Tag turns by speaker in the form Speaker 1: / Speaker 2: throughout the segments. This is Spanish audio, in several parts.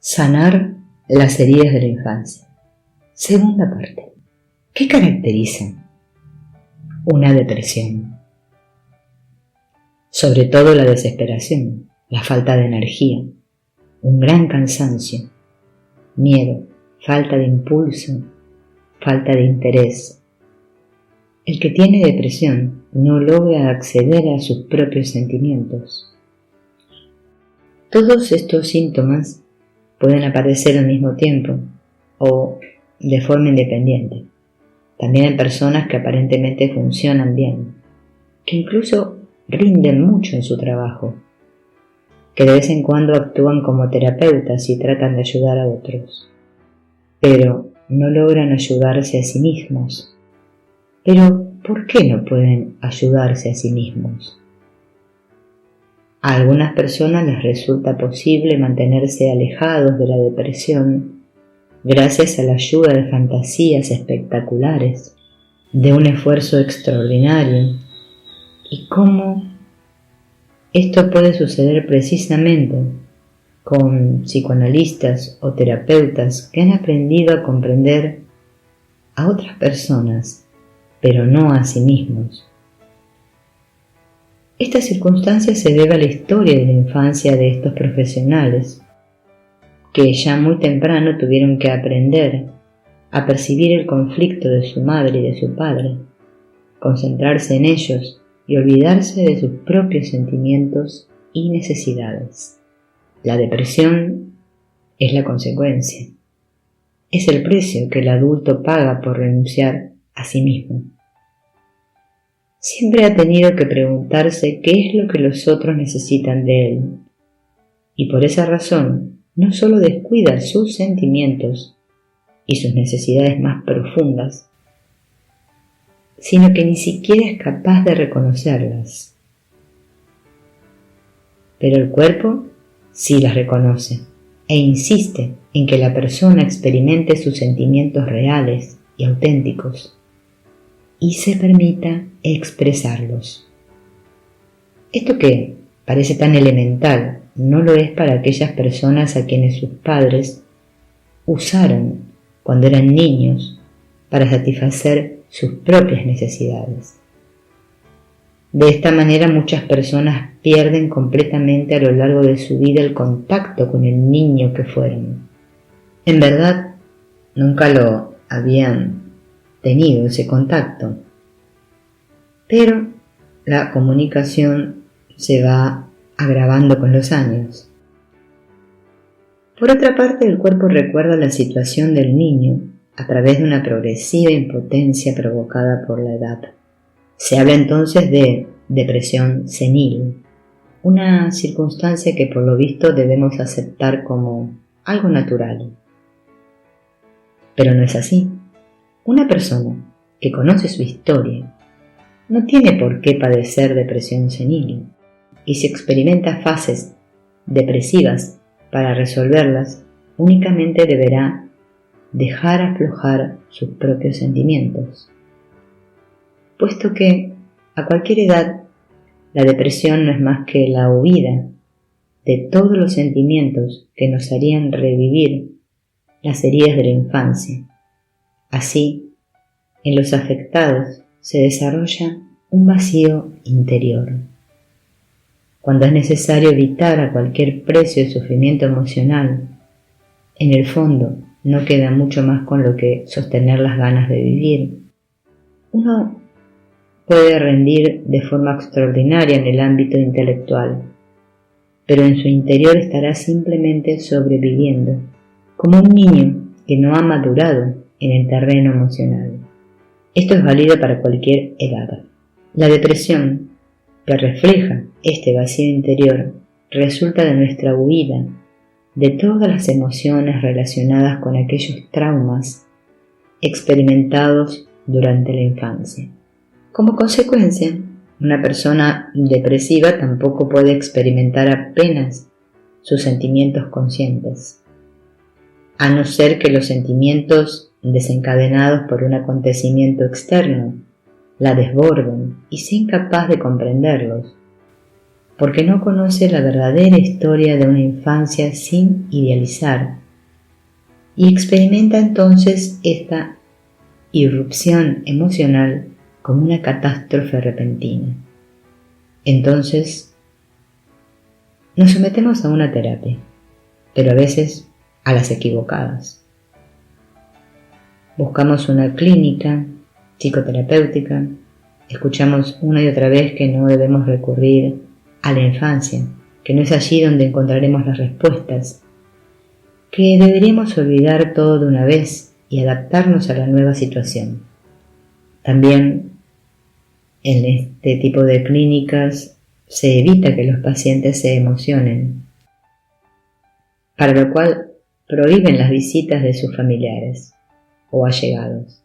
Speaker 1: Sanar las heridas de la infancia. Segunda parte. ¿Qué caracteriza una depresión? Sobre todo la desesperación, la falta de energía, un gran cansancio, miedo, falta de impulso, falta de interés. El que tiene depresión no logra acceder a sus propios sentimientos. Todos estos síntomas pueden aparecer al mismo tiempo o de forma independiente. También hay personas que aparentemente funcionan bien, que incluso rinden mucho en su trabajo, que de vez en cuando actúan como terapeutas y tratan de ayudar a otros, pero no logran ayudarse a sí mismos. Pero, ¿por qué no pueden ayudarse a sí mismos? A algunas personas les resulta posible mantenerse alejados de la depresión gracias a la ayuda de fantasías espectaculares, de un esfuerzo extraordinario. ¿Y cómo esto puede suceder precisamente con psicoanalistas o terapeutas que han aprendido a comprender a otras personas, pero no a sí mismos? Esta circunstancia se debe a la historia de la infancia de estos profesionales, que ya muy temprano tuvieron que aprender a percibir el conflicto de su madre y de su padre, concentrarse en ellos y olvidarse de sus propios sentimientos y necesidades. La depresión es la consecuencia, es el precio que el adulto paga por renunciar a sí mismo. Siempre ha tenido que preguntarse qué es lo que los otros necesitan de él, y por esa razón no solo descuida sus sentimientos y sus necesidades más profundas, sino que ni siquiera es capaz de reconocerlas. Pero el cuerpo sí las reconoce e insiste en que la persona experimente sus sentimientos reales y auténticos y se permita expresarlos. Esto que parece tan elemental no lo es para aquellas personas a quienes sus padres usaron cuando eran niños para satisfacer sus propias necesidades. De esta manera muchas personas pierden completamente a lo largo de su vida el contacto con el niño que fueron. En verdad, nunca lo habían tenido ese contacto, pero la comunicación se va agravando con los años. Por otra parte, el cuerpo recuerda la situación del niño a través de una progresiva impotencia provocada por la edad. Se habla entonces de depresión senil, una circunstancia que por lo visto debemos aceptar como algo natural. Pero no es así. Una persona que conoce su historia no tiene por qué padecer depresión senil, y si experimenta fases depresivas para resolverlas, únicamente deberá dejar aflojar sus propios sentimientos, puesto que a cualquier edad la depresión no es más que la huida de todos los sentimientos que nos harían revivir las heridas de la infancia. Así, en los afectados se desarrolla un vacío interior. Cuando es necesario evitar a cualquier precio el sufrimiento emocional, en el fondo no queda mucho más con lo que sostener las ganas de vivir. Uno puede rendir de forma extraordinaria en el ámbito intelectual, pero en su interior estará simplemente sobreviviendo, como un niño que no ha madurado en el terreno emocional. Esto es válido para cualquier edad. La depresión, que refleja este vacío interior, resulta de nuestra huida de todas las emociones relacionadas con aquellos traumas experimentados durante la infancia. Como consecuencia, una persona depresiva tampoco puede experimentar apenas sus sentimientos conscientes, a no ser que los sentimientos desencadenados por un acontecimiento externo la desborden y sea incapaz de comprenderlos. porque no conoce la verdadera historia de una infancia sin idealizar, y experimenta entonces esta irrupción emocional como una catástrofe repentina. Entonces, nos sometemos a una terapia, pero a veces a las equivocadas. Buscamos una clínica psicoterapéutica, escuchamos una y otra vez que no debemos recurrir a la infancia, que no es allí donde encontraremos las respuestas, que deberíamos olvidar todo de una vez y adaptarnos a la nueva situación. También en este tipo de clínicas se evita que los pacientes se emocionen, para lo cual prohíben las visitas de sus familiares o allegados,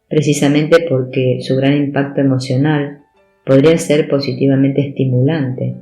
Speaker 1: precisamente porque su gran impacto emocional podría ser positivamente estimulante,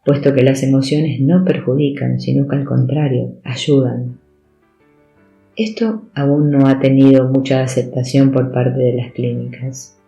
Speaker 1: puesto que las emociones no perjudican, sino que al contrario, ayudan. Esto aún no ha tenido mucha aceptación por parte de las clínicas.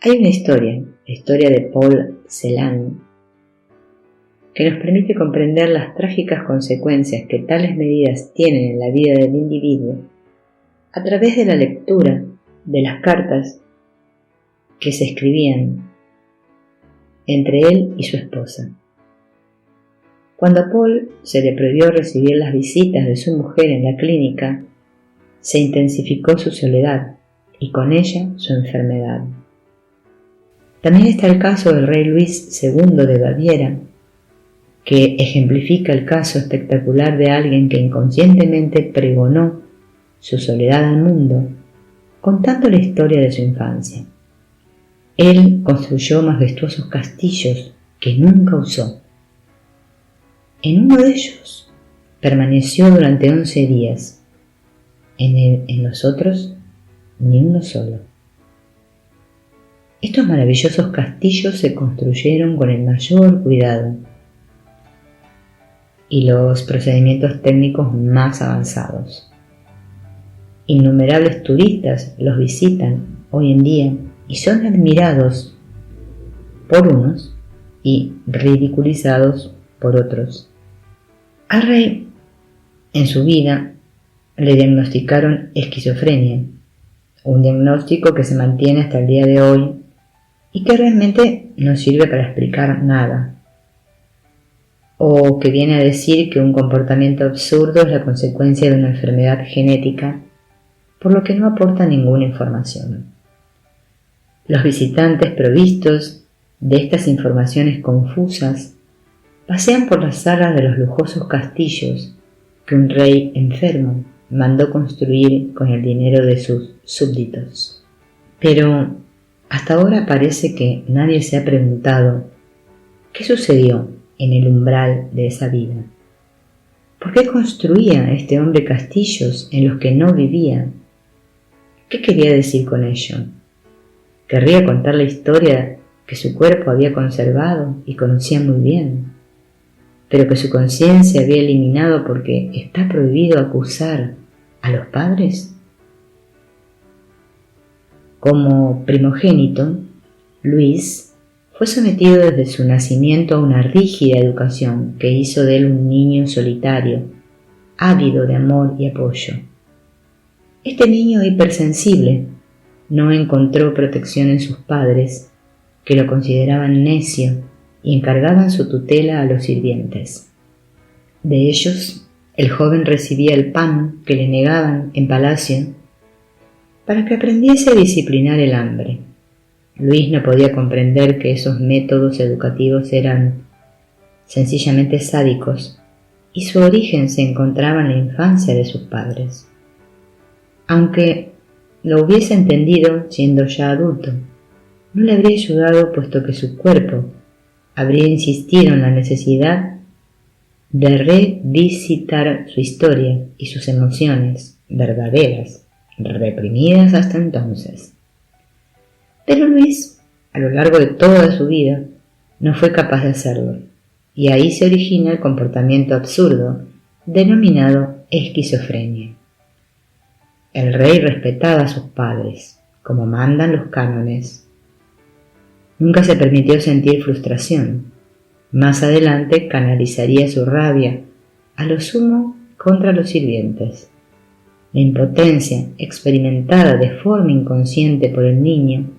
Speaker 1: Hay una historia, la historia de Paul Celan, que nos permite comprender las trágicas consecuencias que tales medidas tienen en la vida del individuo a través de la lectura de las cartas que se escribían entre él y su esposa. Cuando a Paul se le prohibió recibir las visitas de su mujer en la clínica, se intensificó su soledad y con ella su enfermedad. También está el caso del rey Luis II de Baviera, que ejemplifica el caso espectacular de alguien que inconscientemente pregonó su soledad al mundo, contando la historia de su infancia. Él construyó majestuosos castillos que nunca usó. En uno de ellos permaneció durante 11 días, en los otros ni uno solo. Estos maravillosos castillos se construyeron con el mayor cuidado y los procedimientos técnicos más avanzados. Innumerables turistas los visitan hoy en día y son admirados por unos y ridiculizados por otros. Al rey, en su vida, le diagnosticaron esquizofrenia, un diagnóstico que se mantiene hasta el día de hoy y que realmente no sirve para explicar nada, o que viene a decir que un comportamiento absurdo es la consecuencia de una enfermedad genética, por lo que no aporta ninguna información. Los visitantes provistos de estas informaciones confusas pasean por las salas de los lujosos castillos que un rey enfermo mandó construir con el dinero de sus súbditos. Pero hasta ahora parece que nadie se ha preguntado qué sucedió en el umbral de esa vida. ¿Por qué construía este hombre castillos en los que no vivía? ¿Qué quería decir con ello? ¿Querría contar la historia que su cuerpo había conservado y conocía muy bien, pero que su conciencia había eliminado porque está prohibido acusar a los padres? Como primogénito, Luis fue sometido desde su nacimiento a una rígida educación que hizo de él un niño solitario, ávido de amor y apoyo. Este niño hipersensible no encontró protección en sus padres, que lo consideraban necio y encargaban su tutela a los sirvientes. De ellos, el joven recibía el pan que le negaban en palacio para que aprendiese a disciplinar el hambre. Luis no podía comprender que esos métodos educativos eran sencillamente sádicos y su origen se encontraba en la infancia de sus padres. Aunque lo hubiese entendido siendo ya adulto, no le habría ayudado, puesto que su cuerpo habría insistido en la necesidad de revisitar su historia y sus emociones verdaderas, reprimidas hasta entonces. Pero Luis, a lo largo de toda su vida, no fue capaz de hacerlo, y ahí se origina el comportamiento absurdo denominado esquizofrenia. El rey respetaba a sus padres, como mandan los cánones, Nunca se permitió sentir frustración. Más adelante canalizaría su rabia, a lo sumo contra los sirvientes. La impotencia experimentada de forma inconsciente por el niño,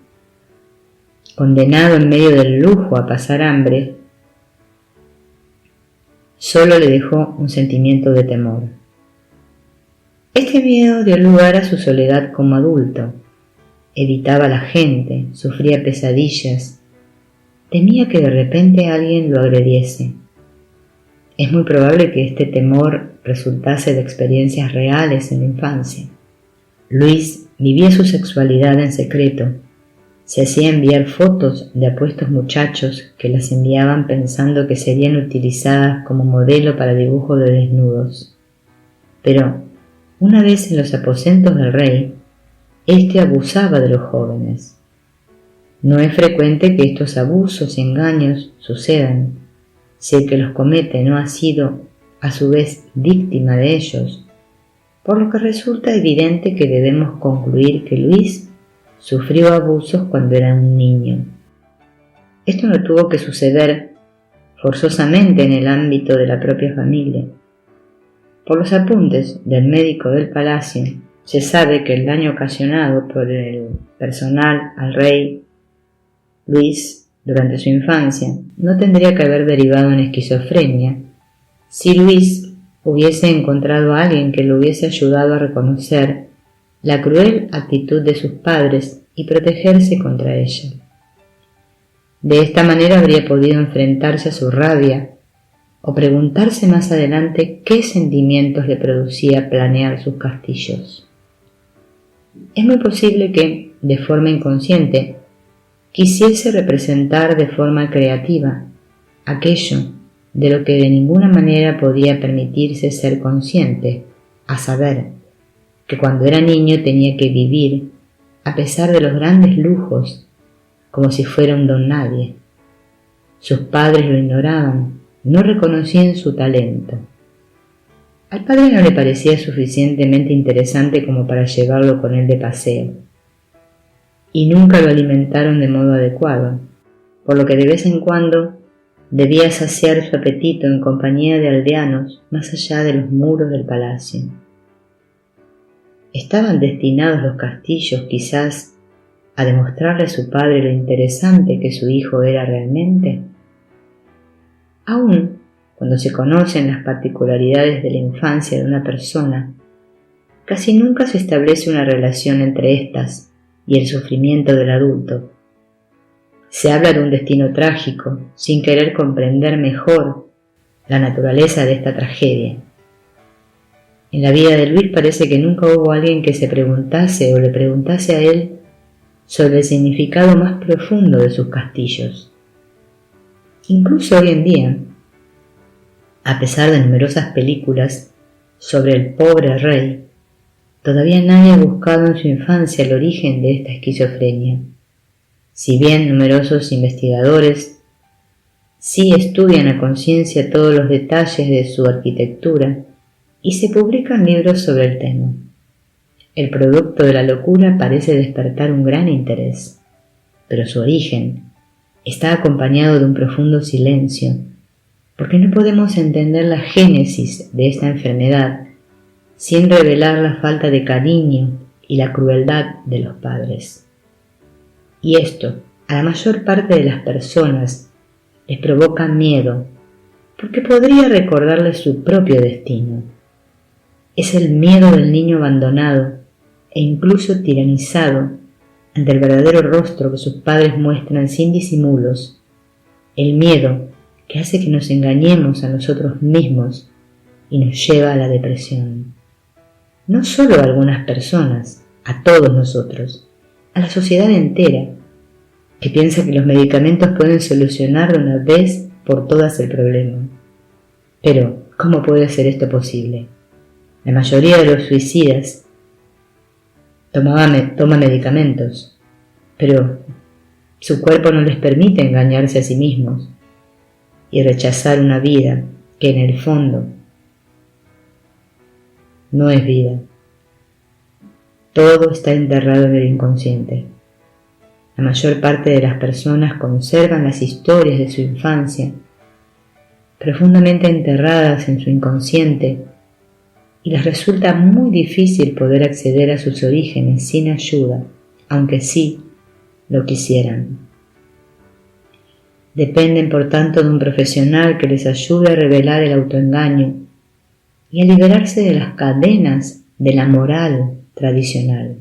Speaker 1: condenado en medio del lujo a pasar hambre, solo le dejó un sentimiento de temor. Este miedo dio lugar a su soledad como adulto. Evitaba a la gente, sufría pesadillas, temía que de repente alguien lo agrediese. Es muy probable que este temor resultase de experiencias reales en la infancia. Luis vivía su sexualidad en secreto. Se hacía enviar fotos de apuestos muchachos que las enviaban pensando que serían utilizadas como modelo para dibujo de desnudos. Pero, una vez en los aposentos del rey, éste abusaba de los jóvenes. No es frecuente que estos abusos y engaños sucedan si el que los comete no ha sido a su vez víctima de ellos, por lo que resulta evidente que debemos concluir que Luis sufrió abusos cuando era un niño. Esto no tuvo que suceder forzosamente en el ámbito de la propia familia. Por los apuntes del médico del palacio, se sabe que el daño ocasionado por el personal al rey Luis durante su infancia no tendría que haber derivado en esquizofrenia si Luis hubiese encontrado a alguien que lo hubiese ayudado a reconocer la cruel actitud de sus padres y protegerse contra ella. De esta manera habría podido enfrentarse a su rabia o preguntarse más adelante qué sentimientos le producía planear sus castillos. Es muy posible que, de forma inconsciente, quisiese representar de forma creativa aquello de lo que de ninguna manera podía permitirse ser consciente, a saber, que cuando era niño tenía que vivir, a pesar de los grandes lujos, como si fuera un don nadie. Sus padres lo ignoraban, no reconocían su talento. Al padre no le parecía suficientemente interesante como para llevarlo con él de paseo, y nunca lo alimentaron de modo adecuado, por lo que de vez en cuando debía saciar su apetito en compañía de aldeanos más allá de los muros del palacio. ¿Estaban destinados los castillos quizás a demostrarle a su padre lo interesante que su hijo era realmente? Aún cuando se conocen las particularidades de la infancia de una persona, casi nunca se establece una relación entre éstas y el sufrimiento del adulto. Se habla de un destino trágico, sin querer comprender mejor la naturaleza de esta tragedia. En la vida de Luis parece que nunca hubo alguien que se preguntase o le preguntase a él sobre el significado más profundo de sus castillos. Incluso hoy en día, a pesar de numerosas películas sobre el pobre rey, todavía nadie ha buscado en su infancia el origen de esta esquizofrenia. Si bien numerosos investigadores sí estudian a conciencia todos los detalles de su arquitectura y se publican libros sobre el tema, el producto de la locura parece despertar un gran interés, pero su origen está acompañado de un profundo silencio, porque no podemos entender la génesis de esta enfermedad sin revelar la falta de cariño y la crueldad de los padres. Y esto, a la mayor parte de las personas, les provoca miedo, porque podría recordarles su propio destino. Es el miedo del niño abandonado e incluso tiranizado ante el verdadero rostro que sus padres muestran sin disimulos, el miedo que hace que nos engañemos a nosotros mismos y nos lleva a la depresión. No solo a algunas personas, a todos nosotros, a la sociedad entera, que piensa que los medicamentos pueden solucionar de una vez por todas el problema. Pero, ¿cómo puede ser esto posible? La mayoría de los suicidas toma medicamentos, pero su cuerpo no les permite engañarse a sí mismos y rechazar una vida que en el fondo no es vida. Todo está enterrado en el inconsciente. La mayor parte de las personas conservan las historias de su infancia profundamente enterradas en su inconsciente y les resulta muy difícil poder acceder a sus orígenes sin ayuda, aunque sí lo quisieran. Dependen, por tanto, de un profesional que les ayude a revelar el autoengaño y a liberarse de las cadenas de la moral tradicional.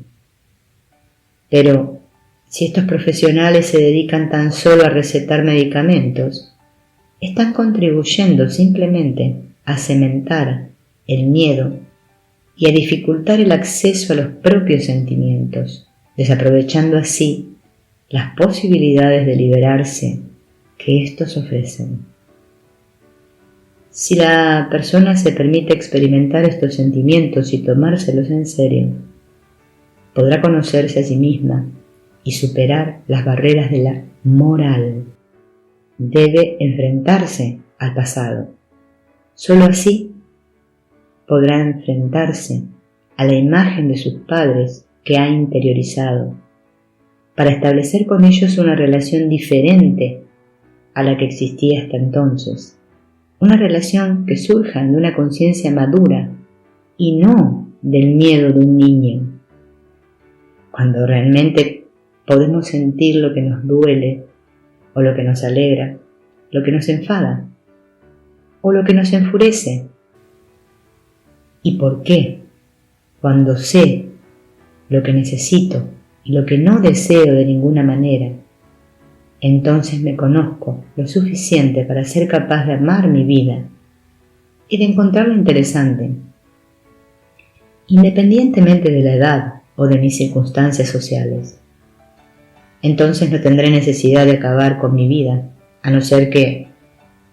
Speaker 1: Pero si estos profesionales se dedican tan solo a recetar medicamentos, están contribuyendo simplemente a cementar el miedo y a dificultar el acceso a los propios sentimientos, desaprovechando así las posibilidades de liberarse que estos ofrecen. Si la persona se permite experimentar estos sentimientos y tomárselos en serio, podrá conocerse a sí misma y superar las barreras de la moral. Debe enfrentarse al pasado. Solo así podrá enfrentarse a la imagen de sus padres que ha interiorizado, para establecer con ellos una relación diferente a la que existía hasta entonces, una relación que surja de una conciencia madura y no del miedo de un niño. Cuando realmente podemos sentir lo que nos duele o lo que nos alegra, lo que nos enfada o lo que nos enfurece. ¿Y por qué? Cuando sé lo que necesito y lo que no deseo de ninguna manera, entonces me conozco lo suficiente para ser capaz de amar mi vida y de encontrarlo interesante, independientemente de la edad o de mis circunstancias sociales. Entonces no tendré necesidad de acabar con mi vida, a no ser que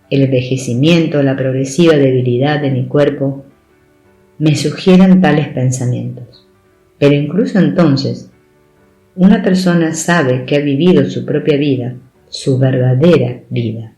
Speaker 1: el envejecimiento o la progresiva debilidad de mi cuerpo me sugieran tales pensamientos. Pero incluso entonces, una persona sabe que ha vivido su propia vida, su verdadera vida.